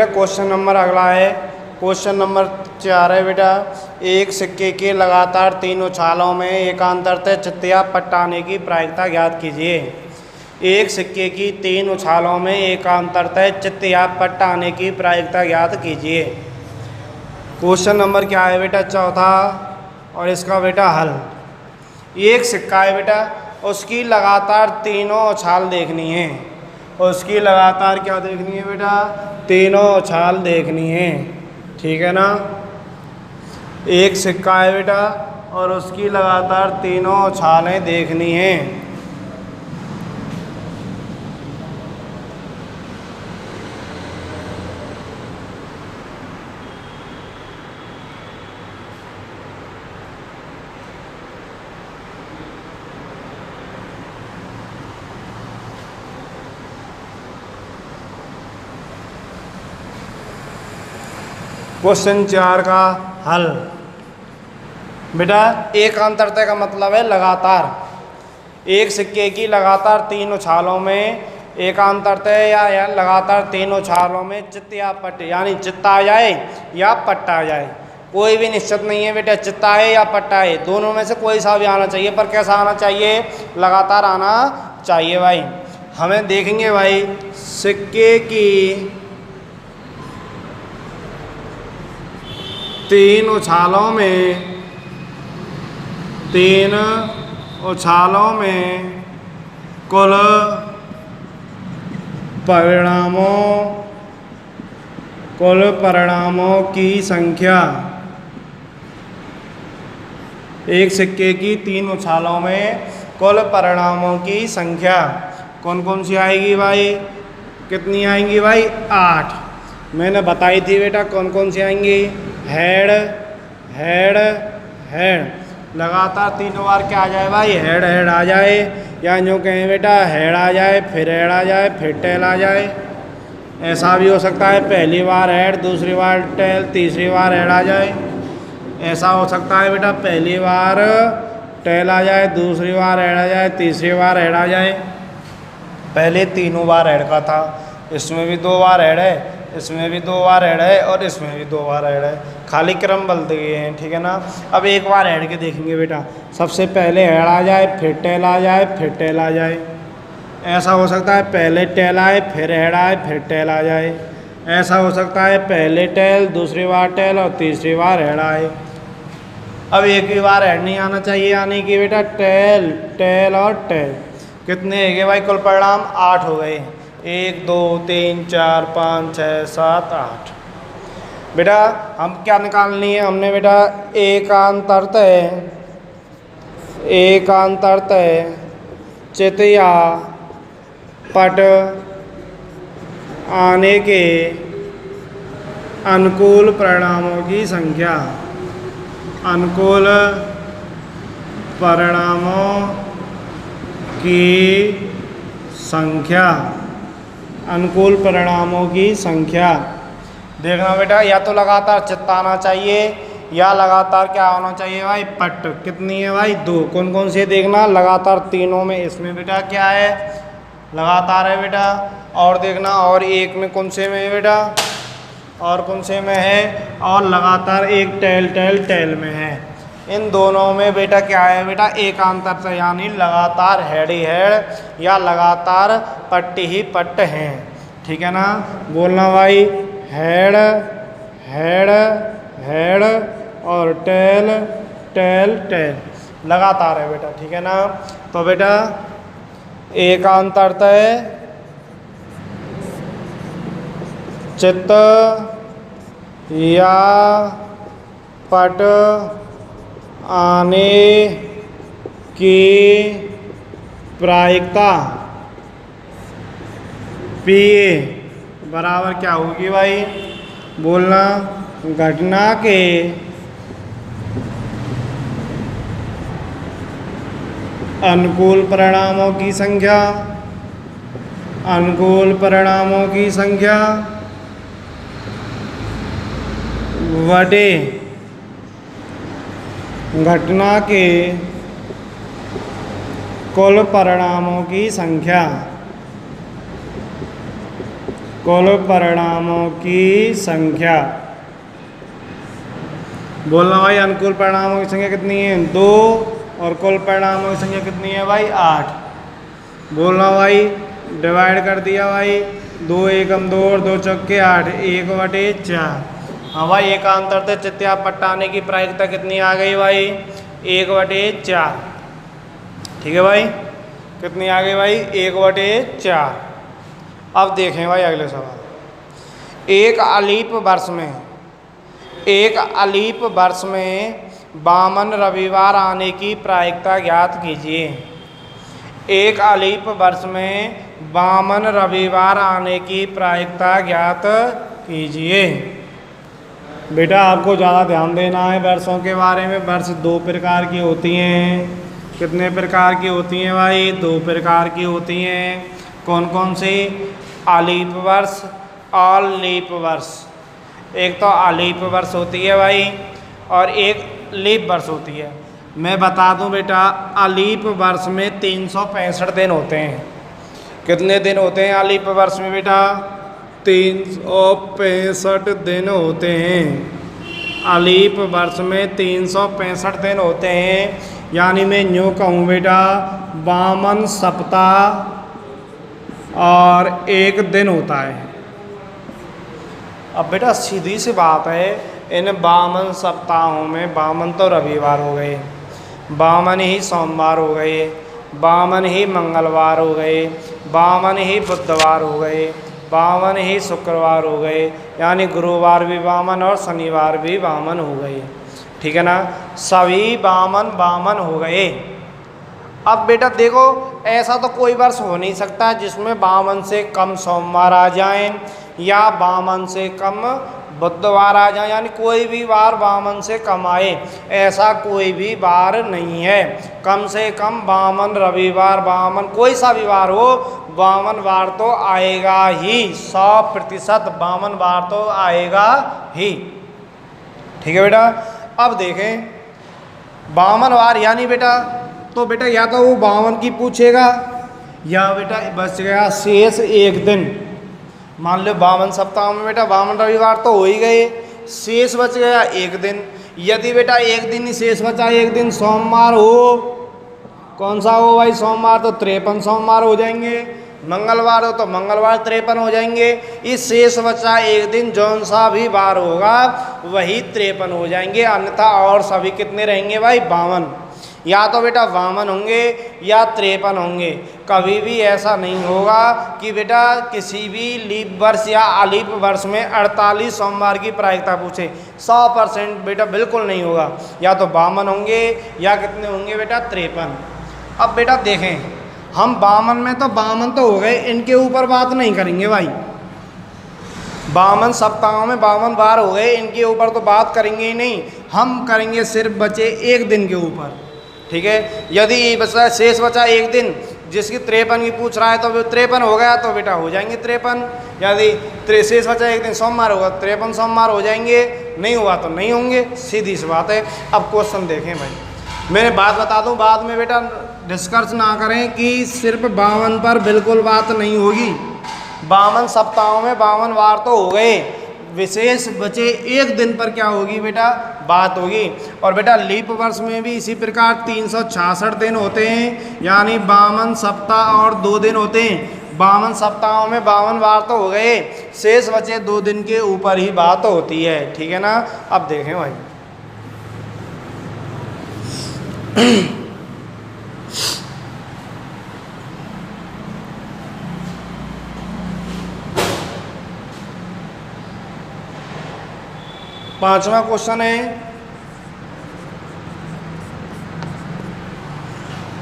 Question number अगला है, question number 4 है बेटा। एक सिक्के के लगातार 3 उछालों में एकांतरतः चित्त या पट्ट आने की प्रायिकता ज्ञात कीजिए। एक सिक्के की 3 उछालों में एकांतरतः चित्त या पट्ट आने की प्रायिकता ज्ञात कीजिए। क्वेश्चन नंबर क्या है बेटा? चौथा, और इसका बेटा हल। एक सिक्का है बेटा, उसकी लगातार तीनों उछाल देखनी है। उसकी लगातार क्या देखनी है बेटा? तीनों उछाल देखनी है, ठीक है ना। एक सिक्का है बेटा और उसकी लगातार तीनों उछालें देखनी हैं। क्वेश्चन 4 का हल। बेटा एकांतरता का मतलब है लगातार। एक सिक्के की लगातार 3 उछालों में एकांतरता या लगातार 3 उछालों में चित्त या पट्ट, यानी चित्त आ जाए या पट्ट आ जाए। कोई भी निश्चित नहीं है बेटा, चित्त आए या पट्ट आए, दोनों में से कोई सा भी आना चाहिए, पर कैसा आना चाहिए? लगातार आना चाहिए भाई। हमें देखेंगे भाई, सिक्के की 3 उछालों में कुल परिणामों की संख्या। एक सिक्के की 3 उछालों में कुल परिणामों की संख्या कौन कौन सी आएगी भाई? कितनी आएंगी भाई? 8। मैंने बताई थी बेटा कौन कौन सी आएंगी। हेड हेड हेड, लगातार 3 बार क्या आ जाए भाई? हेड हेड आ जाए, या जो कहें बेटा हेड आ जाए, फिर हेड आ जाए, फिर टेल आ जाए। ऐसा भी हो सकता है पहली बार हेड, दूसरी बार टेल, तीसरी बार हेड आ जाए। ऐसा हो सकता है बेटा पहली बार टेल आ जाए, दूसरी बार हेड आ जाए, तीसरी बार हेड आ जाए। पहले 3 बार हेड का था, इसमें भी 2 बार हेड है, इसमें भी 2 बार हेड है, और इसमें भी 2 बार हेड है। खाली क्रम बदल गए हैं, ठीक है ना। अब एक बार हेड के देखेंगे बेटा। सबसे पहले हेड आ जाए, फिर टेल आ जाए, फिर टेल आ जाए। ऐसा हो सकता है पहले टेल आए, फिर हेड आए, फिर टेल आ जाए। ऐसा हो सकता है पहले टेल, दूसरी बार टेल और तीसरी बार हेड आए। अब एक ही बार हेड नहीं आना चाहिए, यानी कि बेटा टेल टेल और टेल। कितने हो गए भाई कुल परिणाम? 8 हो गए। 1 2 3 4 5 6 7 8। बेटा हम क्या निकालनी है? हमने बेटा एकांतरतः चित्त या पट आने के अनुकूल परिणामों की संख्या। अनुकूल परिणामों की संख्या। अनुकूल परिणामों की संख्या। देखना बेटा, या तो लगातार चित्त आना चाहिए या लगातार क्या होना चाहिए भाई? पट्ट। कितनी है भाई? 2। कौन कौन से देखना? लगातार तीनों में। इसमें बेटा क्या है? लगातार है बेटा। और देखना, और एक में कौन से में है बेटा? और कौन से में है? और लगातार एक टेल टेल टेल में है। इन दोनों में बेटा क्या है बेटा? एकांतरता, यानी लगातार हेड ही हेड या लगातार पट्ट ही पट्ट हैं, ठीक है ना। बोलना भाई, हेड हेड हेड और टेल टेल टेल, लगातार है बेटा, ठीक है ना। तो बेटा एकांतरता चित्त या पट आने की प्रायिकता पीए बराबर क्या होगी भाई? बोलना, घटना के अनुकूल परिणामों की संख्या। अनुकूल परिणामों की संख्या बटे घटना के कुल परिणामों की संख्या। कुल परिणामों की संख्या। बोलना भाई, अनुकूल परिणामों की संख्या कितनी है? 2। और कुल परिणामों की संख्या कितनी है भाई? 8। बोलना भाई, डिवाइड कर दिया भाई, 2 एकम 2 और 2 चौके 8, 1/4। हाँ भाई, एकांतर से चित्या पट्टाने की प्रायिकता कितनी आ गई भाई? 1/4। ठीक है भाई, कितनी आ गई भाई? 1/4। अब देखें भाई अगले सवाल। एक अलीप वर्ष में 52 रविवार आने की प्रायिकता ज्ञात कीजिए। एक अलीप वर्ष में 52 रविवार आने की प्रायिकता ज्ञात कीजिए। बेटा आपको ज़्यादा ध्यान देना है वर्षों के बारे में। वर्ष 2 प्रकार की होती हैं। कितने प्रकार की होती हैं भाई? 2 प्रकार की होती हैं। कौन कौन सी? अलीप वर्ष और लीप वर्ष। एक तो अलीप वर्ष होती है भाई, और एक लीप वर्ष होती है। मैं बता दूं बेटा, अलीप वर्ष में 365 दिन होते हैं। कितने दिन होते हैं अलीप वर्ष में बेटा? 365 दिन होते हैं। अलीप वर्ष में 365 दिन होते हैं। यानी मैं यूँ कहूँ बेटा, 52 सप्ताह और 1 दिन होता है। अब बेटा सीधी सी बात है, इन 52 सप्ताहों में 52 तो रविवार हो गए, 52 ही सोमवार हो गए, 52 ही मंगलवार हो गए, 52 ही बुधवार हो गए, 52 ही शुक्रवार हो गए, यानी गुरुवार भी 52 और शनिवार भी 52 हो गए। ठीक है ना, सभी 52 हो गए। अब बेटा देखो, ऐसा तो कोई वर्ष हो नहीं सकता जिसमें 52 से कम सोमवार आ जाएं या 52 से कम बुधवार आ जाए, यानी कोई भी वार 52 से कम आए, ऐसा कोई भी वार नहीं है। कम से कम 52 रविवार, 52 कोई सा भी वार हो, 52 वार तो आएगा ही। 100% 52 वार तो आएगा ही। ठीक है बेटा। अब देखें 52 वार यानी बेटा, तो बेटा या तो वो 52 की पूछेगा या बेटा बच गया शेष 1 दिन। मान लो 52 सप्ताह में बेटा 52 रविवार तो हो ही गए, शेष बच गया 1 दिन। यदि बेटा 1 दिन ही शेष बचा, 1 दिन सोमवार हो, कौन सा हो भाई? सोमवार तो 53 सोमवार हो जाएंगे, मंगलवार हो तो मंगलवार 53 हो जाएंगे। इस शेष बचा 1 दिन जौन सा भी वार होगा वही 53 हो जाएंगे, अन्यथा और सभी कितने रहेंगे भाई? 52। या तो बेटा 52 होंगे या 53 होंगे। कभी भी ऐसा नहीं होगा कि बेटा किसी भी लीप वर्ष या अलीप वर्ष में 48 सोमवार की प्रायिकता पूछे। 100% बेटा बिल्कुल नहीं होगा। या तो 52 होंगे या कितने होंगे बेटा? 53। अब बेटा देखें, हम 52 में तो 52 तो हो गए, इनके ऊपर बात नहीं करेंगे भाई। 52 सप्ताहों में 52 बार हो गए, इनके ऊपर तो बात करेंगे ही नहीं। हम करेंगे सिर्फ बचे 1 दिन के ऊपर। ठीक है, यदि बचा शेष बचा 1 दिन, जिसकी 53 की पूछ रहा है तो 53 हो गया तो बेटा हो जाएंगे 53। यदि शेष बचा 1 दिन सोमवार होगा, 53 सोमवार हो जाएंगे, नहीं हुआ तो नहीं होंगे, सीधी सी बात है। अब क्वेश्चन देखें भाई, मैंने बात बता दूं, बाद में बेटा डिस्कस ना करें कि सिर्फ 52 पर बिल्कुल बात नहीं होगी। 52 सप्ताहों में 52 वार तो हो गए, विशेष बचे 1 दिन पर क्या होगी बेटा? बात होगी। और बेटा लीप वर्ष में भी इसी प्रकार 366 दिन होते हैं, यानी 52 सप्ताह और 2 दिन होते हैं। 52 सप्ताहों में 52 वार तो हो गए, शेष बचे 2 दिन के ऊपर ही बात होती है। ठीक है ना। अब देखें भाई, पांचवा क्वेश्चन है,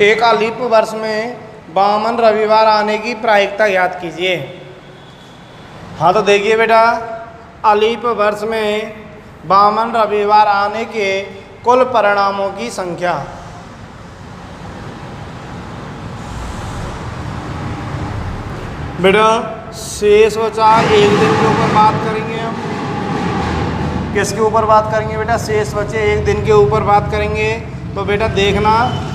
एक अलीप वर्ष में 52 रविवार आने की प्रायिकता ज्ञात कीजिए। हाँ तो देखिए बेटा, अलीप वर्ष में 52 रविवार आने के कुल परिणामों की संख्या। बेटा शेष बचा 1 दिन के ऊपर बात करेंगे हम। किसके ऊपर बात करेंगे बेटा? शेष बचे 1 दिन के ऊपर बात करेंगे। तो बेटा देखना,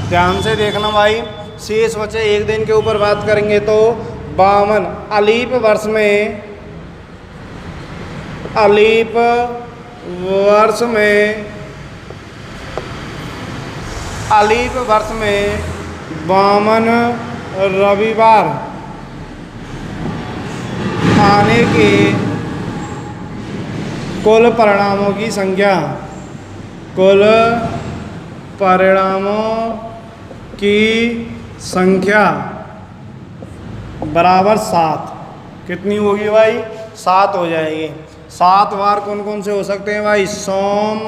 ध्यान से देखना भाई, शेष बचे 1 दिन के ऊपर बात करेंगे तो 52 अलीप वर्ष में अलीप वर्ष में 52 रविवार आने के कुल परिणामों की संख्या, कुल परिणामों की संख्या बराबर 7। कितनी होगी भाई? 7 हो जाएगी। 7 वार कौन कौन से हो सकते हैं भाई? सोम,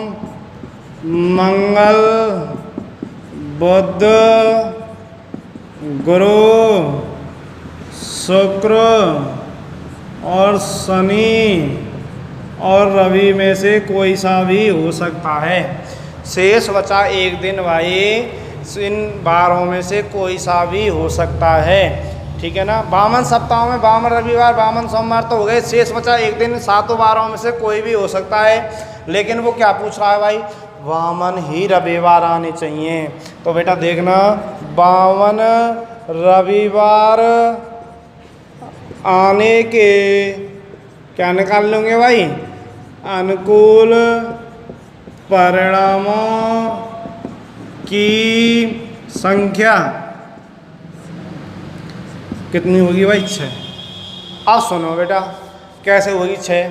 मंगल, बुध, गुरु, शुक्र और शनि और रवि में से कोई सा भी हो सकता है। शेष बचा एक दिन भाई, इन बारों में से कोई सा भी हो सकता है। ठीक है ना? 52 सप्ताहों में 52 रविवार, 52 सोमवार तो हो गए। शेष बचा एक दिन, 7 बारों में से कोई भी हो सकता है। लेकिन वो क्या पूछ रहा है भाई? 52 ही रविवार आने चाहिए। तो बेटा देखना, 52 रविवार आने के क्या निकाल लेंगे भाई? अनुकूल परिणामों की संख्या कितनी होगी भाई? 6। अब सुनो बेटा कैसे होगी 6।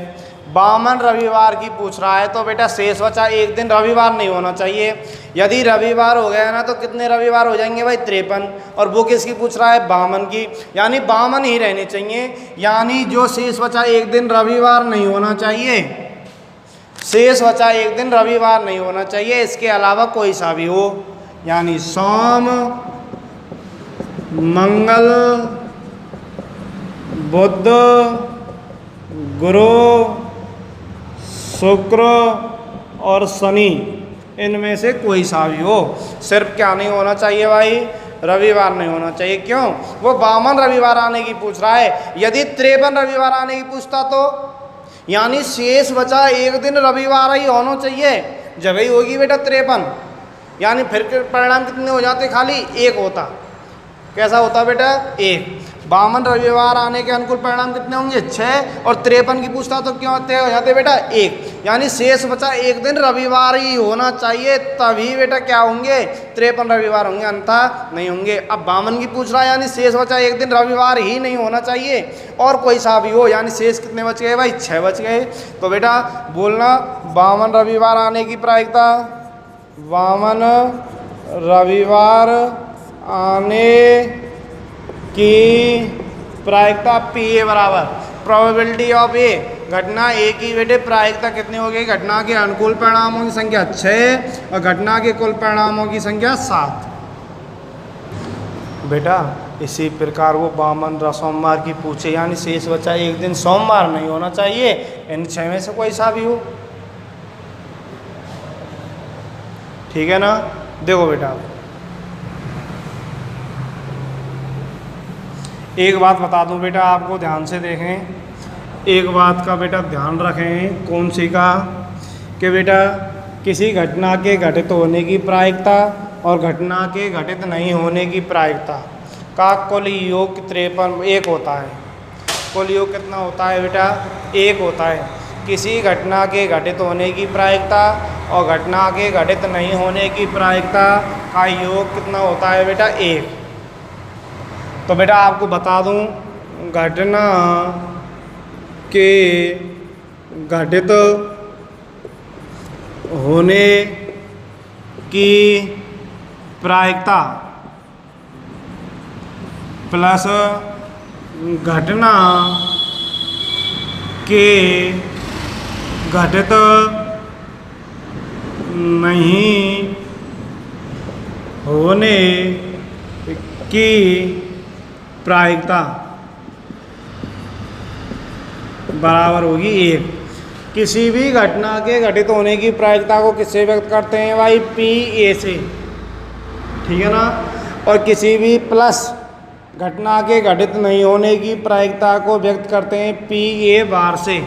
52 रविवार की पूछ रहा है तो बेटा शेष बचा एक दिन, रविवार नहीं होना चाहिए। यदि रविवार हो गया ना तो कितने रविवार हो जाएंगे भाई? 53। और वो किसकी पूछ रहा है? 52 की, यानी 52 ही रहने चाहिए। यानी जो शेष बचा एक दिन रविवार नहीं होना चाहिए, शेष बचा एक दिन रविवार नहीं होना चाहिए। इसके अलावा कोई सा भी हो, यानी सोम, मंगल, बुध, गुरु, शुक्र और शनि, इनमें से कोई सा भी हो। सिर्फ क्या नहीं होना चाहिए भाई? रविवार नहीं होना चाहिए। क्यों? वो 52 रविवार आने की पूछ रहा है। यदि 53 रविवार आने की पूछता तो, यानी शेष बचा एक दिन रविवार ही होना चाहिए, जब ही होगी बेटा 53। यानी फिर परिणाम कितने हो जाते? खाली 1 होता। कैसा होता बेटा? 1। 52 रविवार आने के अनुकूल परिणाम कितने होंगे? 6। और 53 की पूछता तो क्यों होते हो जाते बेटा? 1। यानी शेष बचा एक दिन रविवार ही होना चाहिए, तभी बेटा क्या होंगे? 53 रविवार होंगे, अन्यथा नहीं होंगे। अब 52 की पूछ रहा है, यानी शेष बचा एक दिन रविवार ही नहीं होना चाहिए और कोई सा भी हो, यानी शेष कितने बच गए भाई? 6 बच गए। तो बेटा बोलना 52 रविवार आने की प्रायिकता, 52 रविवार आने की प्रायिकता पी ए बराबर प्रोबेबिलिटी ऑफ ए, घटना ए की बेटे प्रायिकता कितनी हो गई? घटना के अनुकूल परिणामों की संख्या 6 और घटना के कुल परिणामों की संख्या 7। बेटा इसी प्रकार वो 52 सोमवार की पूछे, यानी शेष बचा एक दिन सोमवार नहीं होना चाहिए, इन 6 में से कोई सा भी हो। ठीक है ना? देखो बेटा एक बात बता दूं बेटा आपको, ध्यान से देखें। एक बात का बेटा ध्यान रखें। कौन सी का? कि बेटा किसी घटना के घटित होने की प्रायिकता और घटना के घटित नहीं होने की प्रायिकता का कुल योग 53 1 होता है। कुल योग कितना होता है बेटा? 1 होता है। किसी घटना के घटित होने की प्रायिकता और घटना के घटित नहीं होने की प्रायिकता का योग कितना होता है बेटा? 1। तो बेटा आपको बता दूं, घटना के घटित होने की प्रायिकता प्लस घटना के घटित नहीं होने की प्रायिकता बराबर होगी 1। किसी भी घटना के घटित होने की प्रायिकता को किससे व्यक्त करते हैं भाई? पी ए से। ठीक है ना? और किसी भी प्लस घटना के घटित नहीं होने की प्रायिकता को व्यक्त करते हैं पी ए बार से।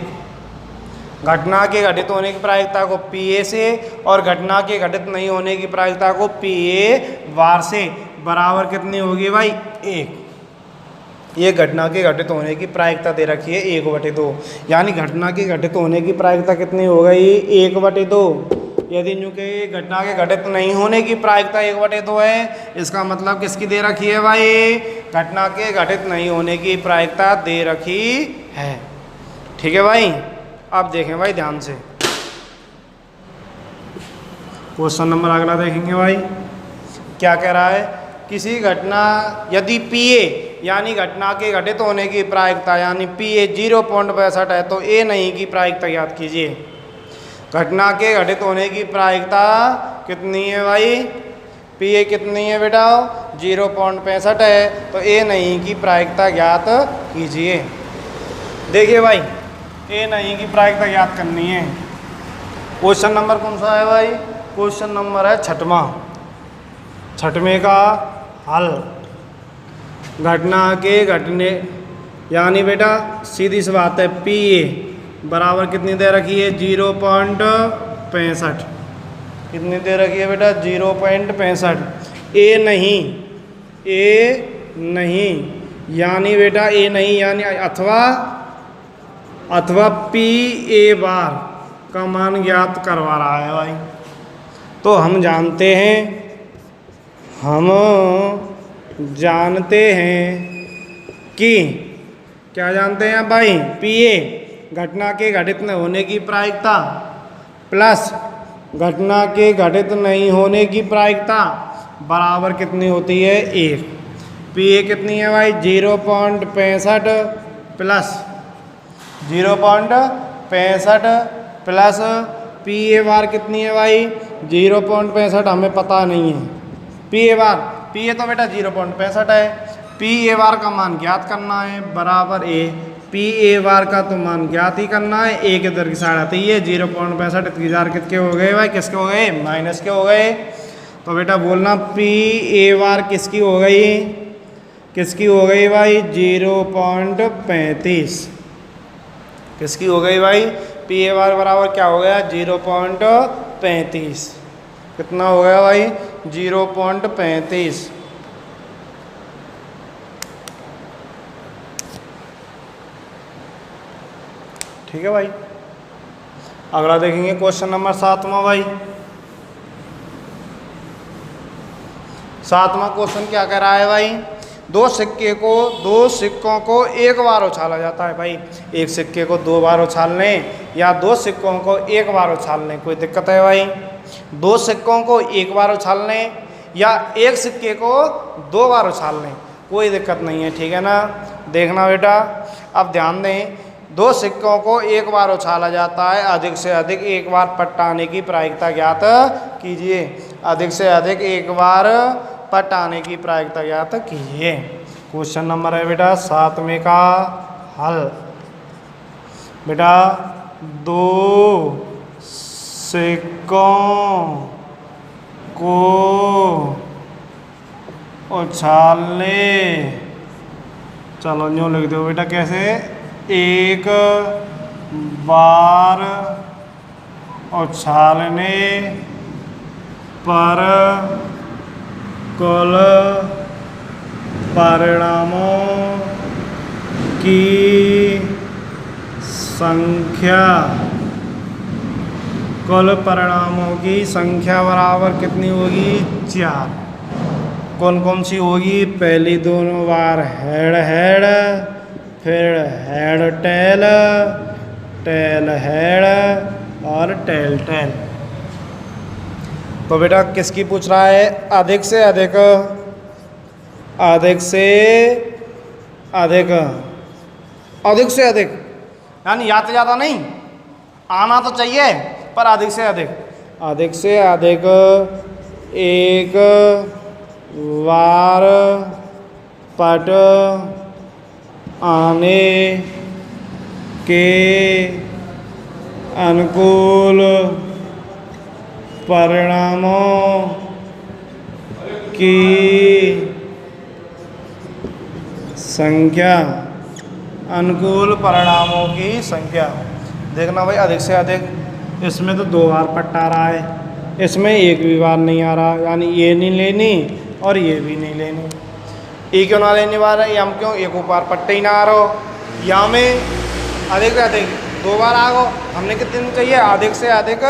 घटना के घटित होने की प्रायिकता को पी ए से और घटना के घटित नहीं होने की प्रायिकता को पी ए बार से, बराबर कितनी होगी भाई? 1। ये घटना के घटित होने की प्रायिकता दे रखी है 1/2, यानी घटना के घटित होने की प्रायिकता कितनी हो गई 1/2। यदि यूँ के घटना के घटित नहीं होने की प्रायिकता 1/2 है, इसका मतलब किसकी दे रखी है भाई, घटना के घटित नहीं होने की प्रायिकता दे रखी है। ठीक है भाई, अब देखें भाई ध्यान से क्वेश्चन नंबर अगला देखेंगे भाई। क्या कह रहा है, किसी घटना यदि पीए यानी घटना के घटित होने की प्रायिकता यानी पीए 0.62 है तो ए नहीं की प्रायिकता ज्ञात कीजिए। घटना के घटित होने की प्रायिकता कितनी है भाई, पीए कितनी है बेटा 0.65 है, तो ए नहीं की प्रायिकता ज्ञात कीजिए। देखिए भाई ए नहीं की प्रायिकता ज्ञात करनी है। क्वेश्चन नंबर कौन सा है भाई, क्वेश्चन नंबर है 6वां, 6वें का हल। घटना के घटने यानी बेटा सीधी सी बात है, पी ए बराबर कितनी दे रखी है 0.65, कितनी दे रखी है बेटा 0.65। ए नहीं यानी बेटा ए नहीं यानी अथवा पी ए बार का मान ज्ञात करवा रहा है भाई। तो हम जानते हैं कि क्या जानते हैं भाई, पी ए घटना के घटित न होने की प्रायिकता प्लस घटना के घटित नहीं होने की प्रायिकता बराबर कितनी होती है 1। पी ए कितनी है भाई 0.65 प्लस 0.65 प्लस पी ए बार कितनी है भाई 0.65, हमें पता नहीं है P A bar. P A तो बेटा 0.65 है, पी ए बार का मान ज्ञात करना है बराबर ए। पी ए बार का तो मान ज्ञात ही करना है, ए के इधर की साइड आती है 0.65, 3 किसके हो गए भाई, किसके हो गए माइनस के हो गए। तो बेटा बोलना पी ए बार किसकी हो गई, किसकी हो गई भाई 0.35, किसकी हो गई भाई पी ए बार बराबर क्या हो गया 0.35, कितना हो गया भाई 0.35। ठीक है भाई, अगला देखेंगे क्वेश्चन नंबर 7वां भाई। 7वां क्वेश्चन क्या कह रहा है भाई, दो सिक्कों को एक बार उछाला जाता है भाई। एक सिक्के को 2 बार उछालने या 2 सिक्कों को 1 बार उछालने कोई दिक्कत है भाई। 2 सिक्कों को 1 बार उछालने या एक सिक्के को 2 बार उछालने कोई दिक्कत नहीं है, ठीक है ना। देखना बेटा अब ध्यान दें, 2 सिक्कों को 1 बार उछाला जाता है, अधिक से अधिक 1 बार पट्टाने की प्रायिकता ज्ञात कीजिए। अधिक से अधिक 1 बार पट्टाने की प्रायिकता ज्ञात कीजिए। क्वेश्चन नंबर है बेटा 7वें का हल। बेटा 2 सिक्कों को उछालने, चलो यूँ लिख दो बेटा कैसे, 1 बार उछालने पर कुल परिणामों की संख्या, कुल परिणामों की संख्या बराबर कितनी होगी 4। कौन कौन सी होगी, पहली दोनों बार हेड हेड, फिर हेड टेल, टेल हेड और टेल टेल। तो बेटा किसकी पूछ रहा है, अधिक से अधिक, अधिक से अधिक, अधिक से अधिक यानी या तो ज़्यादा नहीं, आना तो चाहिए पर अधिक से अधिक, अधिक से अधिक 1 बार पट आने के अनुकूल परिणामों की संख्या, अनुकूल परिणामों की संख्या। देखना भाई अधिक से अधिक, इसमें तो 2 बार पट्टा आ रहा है, इसमें 1 भी बार नहीं आ रहा, यानी ये नहीं लेनी और ये भी नहीं लेनी। ए क्यों ना लेने वाला है, हम क्यों एक बार पट्टे ही ना आ रहा हो, या में अधिक से अधिक 2 बार आ गो। हमने कितने दिन चाहिए, अधिक से अधिक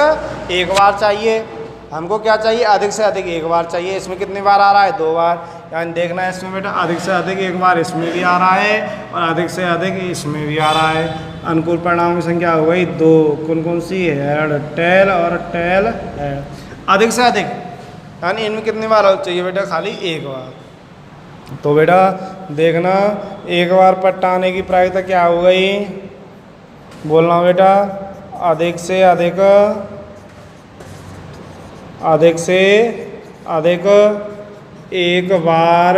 1 बार चाहिए। हमको क्या चाहिए, अधिक से अधिक 1 बार चाहिए। इसमें कितनी बार आ रहा है, 2 बार। यानी देखना है इसमें बेटा, अधिक से अधिक 1 बार इसमें भी आ रहा है और अधिक से अधिक इसमें भी आ रहा है। अनुकूल परिणामों की संख्या हो गई 2। कौन कौन सी है, हेड, टेल और टेल है। अधिक से अधिक यानी इनमें कितनी बार चाहिए बेटा, खाली 1 बार। तो बेटा देखना 1 बार पट्टा आने की प्रायिकता क्या हो गई, बोलना बेटा, अधिक से अधिक, अधिक से अधिक 1 बार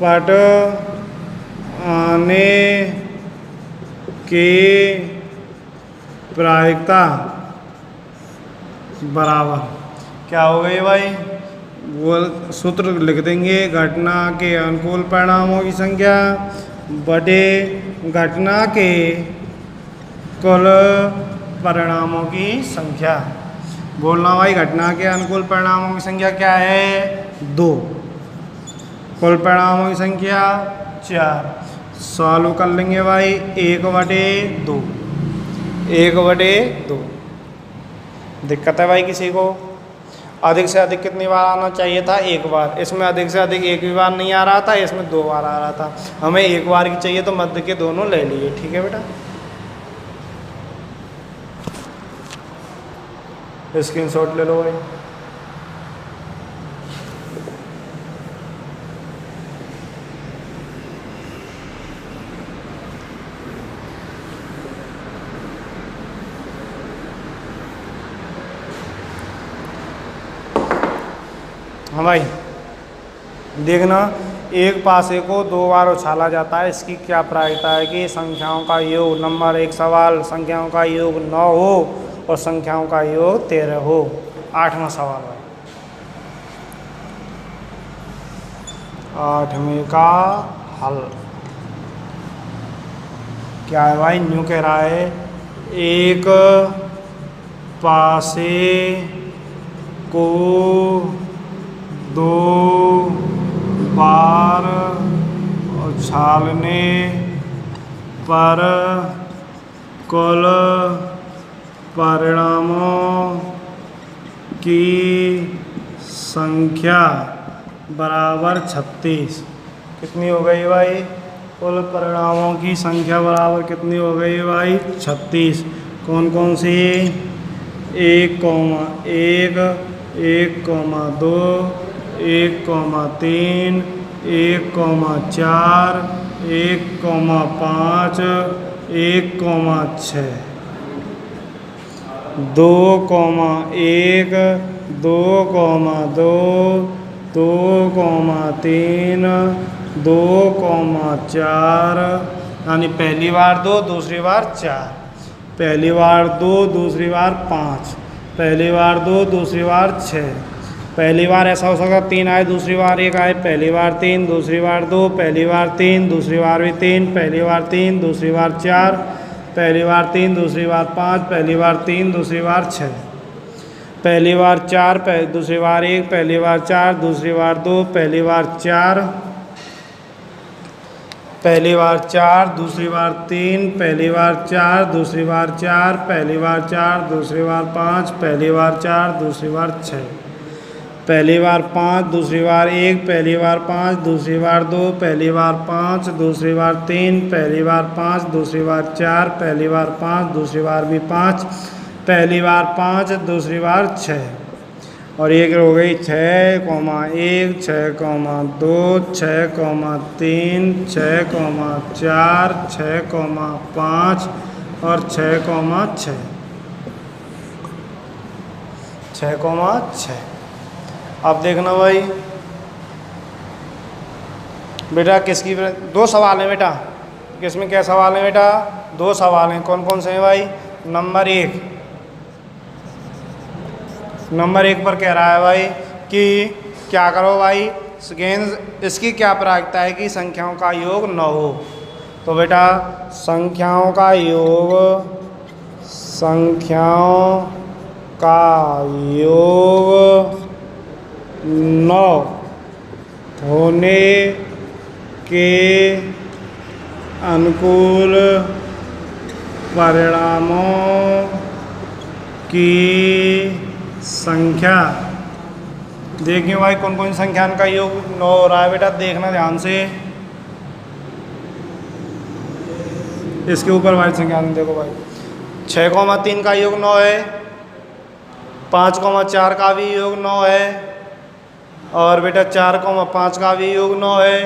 पट आने की प्रायिकता बराबर क्या हो गई भाई, वो सूत्र लिख देंगे, घटना के अनुकूल परिणामों की संख्या बटे घटना के कुल परिणामों की संख्या। बोलना भाई, घटना के अनुकूल परिणामों की संख्या क्या है, 2, कुल परिणामों की संख्या 4। सॉल्व कर लेंगे भाई, 1/2, 1/2। दिक्कत है भाई किसी को, अधिक से अधिक कितनी बार आना चाहिए था, 1 बार। इसमें अधिक से अधिक 1 भी बार नहीं आ रहा था, इसमें 2 बार आ रहा था। हमें 1 बार की चाहिए तो मध्य के दोनों ले लिए, ठीक है बेटा। स्क्रीनशॉट ले लो भाई। हाँ भाई देखना, एक पासे को 2 बार उछाला जाता है, इसकी क्या प्रायिकता है कि संख्याओं का योग, नंबर 1 सवाल, संख्याओं का योग 9 हो और संख्याओं का योग 13 हो। 8वां सवाल भाई, 8वें का हल क्या है भाई, न्यू कह रहा है, एक पासे को 2 बार उछालने पर कुल परिणामों की संख्या बराबर 36। कितनी हो गई भाई, कुल परिणामों की संख्या बराबर कितनी हो गई भाई, 36। कौन कौन सी, 1,1, 1,2, 1,3, 1,4, 1,5, 1,6, 2,1, 2,2, 2,3, 2,4। यानी पहली बार 2, दूसरी बार 4, पहली बार 2, दूसरी बार 5, पहली बार 2, दूसरी बार 6। पहली बार ऐसा हो सकता 3 आए, दूसरी बार 1 आए, पहली बार 3, दूसरी बार 2, पहली बार 3, दूसरी बार भी 3, पहली बार 3, दूसरी बार 4, पहली बार 3, दूसरी बार 5, पहली बार 3, दूसरी बार 6, पहली बार 4, दूसरी बार 1, पहली बार 4, दूसरी बार 2, पहली बार 4, पहली बार 4, दूसरी बार 3, पहली बार 4, दूसरी बार 4, पहली बार 4, दूसरी बार 5, पहली बार 4, दूसरी बार 6, पहली बार 5, दूसरी बार 1, पहली बार 5, दूसरी बार 2, पहली बार 5, दूसरी बार 3, पहली बार 5, दूसरी बार 4, पहली बार 5, दूसरी बार भी 5, पहली बार 5, दूसरी बार 6। और एक हो गई 6,1, 6,2, 6,3, 6,4, 6,5 और 6,6, 6,6। अब देखना भाई बेटा, किसकी 2 सवाल हैं बेटा, किसमें क्या सवाल हैं बेटा, 2 सवाल हैं। कौन कौन से हैं भाई, नंबर 1 पर कह रहा है भाई कि क्या करो भाई, सेकेंड इसकी क्या प्रायिकता है कि संख्याओं का योग 9 हो। तो बेटा संख्याओं का योग 9 होने के अनुकूल परिणामों की संख्या। देखिए भाई कौन कौन सी संख्या का योग 9 हो रहा है बेटा, देखना ध्यान से। इसके ऊपर भाई संख्या देखो भाई, 6,3 का योग 9 है, 5,4 का भी योग 9 है, और बेटा 4,5 का भी योग 9 है,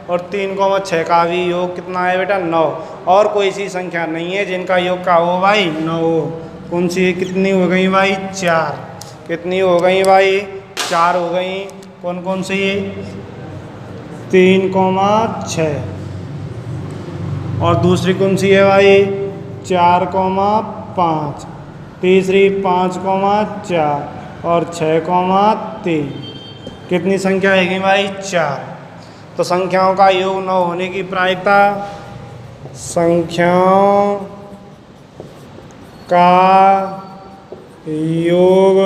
और 3,6 का भी योग कितना है बेटा 9। और कोई सी संख्या नहीं है जिनका योग का हो भाई 9 हो। कौन सी कितनी हो गई भाई 4। कितनी हो गई भाई 4 हो गई। कौन कौन सी 3,6, और दूसरी कौन सी है भाई 4,5, तीसरी 5,4 और 6,3। कितनी संख्या है भाई 4। तो संख्याओं का योग 9 होने की प्रायिकता, संख्याओं का योग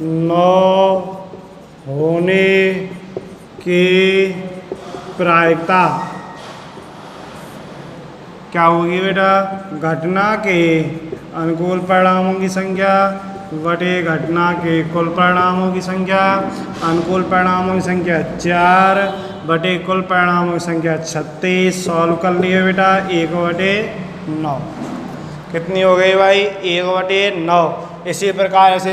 9 होने की प्रायिकता क्या होगी बेटा, घटना के अनुकूल परिणामों की संख्या बटे घटना के कुल परिणामों की संख्या। अनुकूल परिणामों की संख्या 4 बटे कुल परिणामों की संख्या 36। सॉल्व कर लिए बेटा 1/9। कितनी हो गई भाई 1/9। इसी प्रकार ऐसे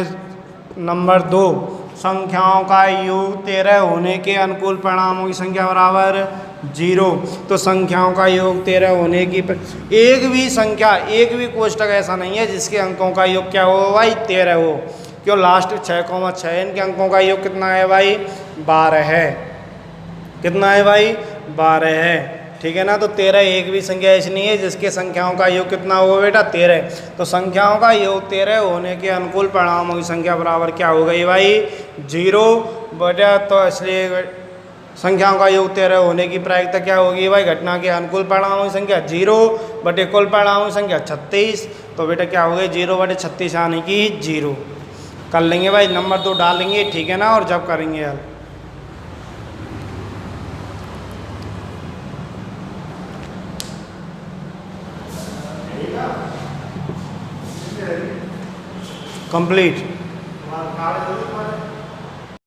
नंबर 2, संख्याओं का योग 13 होने के अनुकूल परिणामों की संख्या बराबर 0। तो संख्याओं का योग 13 होने की एक भी संख्या, एक भी कोष्टक ऐसा नहीं है जिसके अंकों का योग क्या हो भाई 13 हो। क्यों, लास्ट 6,6 इनके अंकों का योग कितना है भाई 12 है। कितना है भाई 12 है, ठीक है ना। तो 13 एक भी संख्या ऐसी नहीं है जिसके संख्याओं का योग कितना हो बेटा 13। तो संख्याओं का योग 13 होने के अनुकूल परिणामों की संख्या बराबर क्या हो गई भाई 0 बटा। तो इसलिए संख्याओं का योग 13 होने की प्रायिकता क्या होगी भाई, घटना के अनुकूल परिणामों की संख्या 0 बटे कुल परिणामों की संख्या 36। तो बेटा क्या हो गई 0 बटे 36 यानी कि 0। कर लेंगे भाई, नंबर 2 डालेंगे, ठीक है ना। और जब करेंगे यार कंप्लीट।